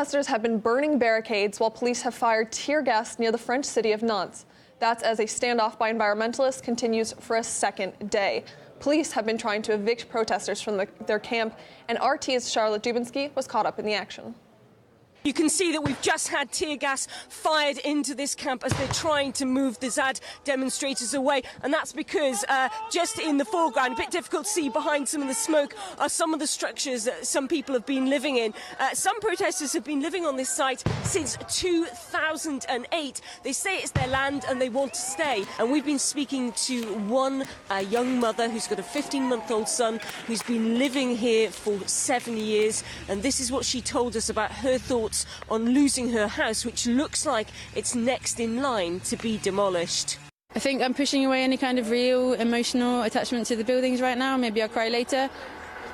Protesters have been burning barricades while police have fired tear gas near the French city of Nantes. That's as a standoff by environmentalists continues for a second day. Police have been trying to evict protesters from their camp, and RT's Charlotte Dubinsky was caught up in the action. You can see that we've just had tear gas fired into this camp as they're trying to move the ZAD demonstrators away. And that's because just in the foreground, a bit difficult to see behind some of the smoke, are some of the structures that some people have been living in. Some protesters have been living on this site since 2008. They say it's their land and they want to stay. And we've been speaking to one young mother who's got a 15-month-old son who's been living here for 7 years. And this is what she told us about her thoughts on losing her house, which looks like it's next in line to be demolished. I think I'm pushing away any kind of real emotional attachment to the buildings right now. Maybe I'll cry later.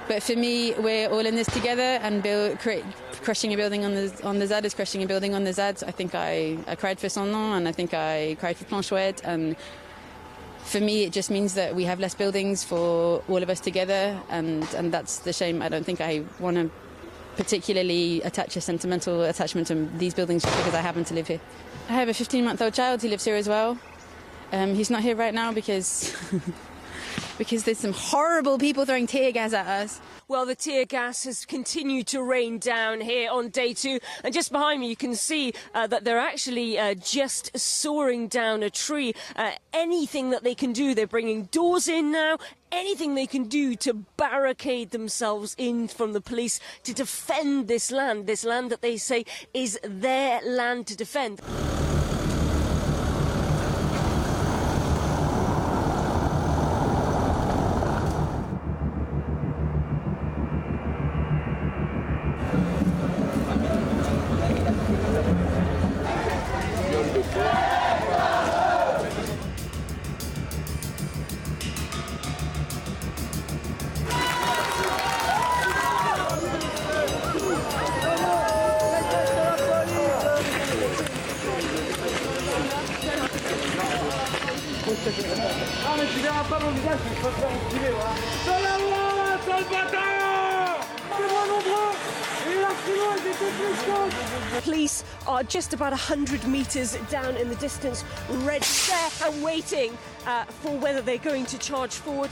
But for me, we're all in this together, and crushing a building on the ZAD is crushing a building on the ZAD. I think I cried for Standoff, and I think I cried for Planchouette. And for me, it just means that we have less buildings for all of us together, and that's the shame. I don't think I want to particularly attach a sentimental attachment to these buildings just because I happen to live here. I have a 15-month-old child who lives here as well. He's not here right now because there's some horrible people throwing tear gas at us. Well, the tear gas has continued to rain down here on day 2. And just behind me, you can see that they're actually just sawing down a tree. Anything that they can do, they're bringing doors in now. Anything they can do to barricade themselves in from the police to defend this land that they say is their land to defend. Ah mais tu verras pas mon visage, je vais te faire enculer, voilà. Salam, sale bâtard! C'est moi nombreux! Et la primo, ils étaient plus chauds! Police are just about 100 metres down in the distance, ready there and waiting for whether they're going to charge forward.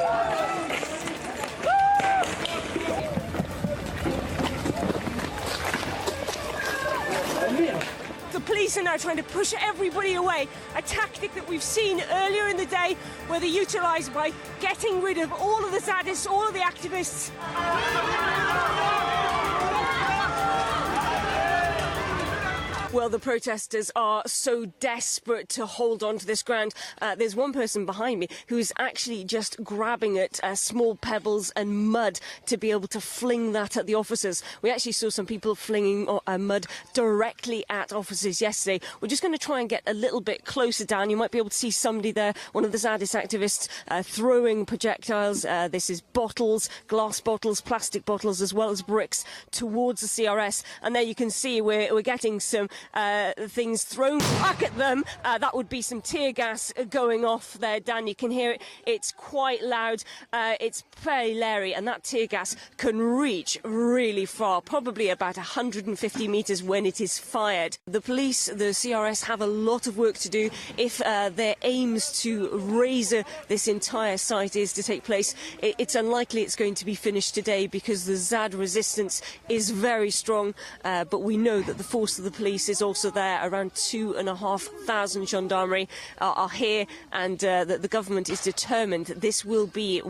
The police are now trying to push everybody away, a tactic that we've seen earlier in the day where they utilised by getting rid of all of the Zaddists, all of the activists. Well, the protesters are so desperate to hold on to this ground. There's one person behind me who's actually just grabbing at small pebbles and mud to be able to fling that at the officers. We actually saw some people flinging mud directly at officers yesterday. We're just going to try and get a little bit closer down. You might be able to see somebody there, one of the Zadist activists, throwing projectiles. This is bottles, glass bottles, plastic bottles, as well as bricks towards the CRS. And there you can see we're getting some things thrown back at them. That would be some tear gas going off there, Dan. You can hear it. It's quite loud. It's very leery, and that tear gas can reach really far, probably about 150 metres when it is fired. The police, the CRS, have a lot of work to do if their aims to raze this entire site is to take place. It's unlikely it's going to be finished today because the ZAD resistance is very strong, but we know that the force of the police is also there. Around 2,500 gendarmerie are here, and that the government is determined this will be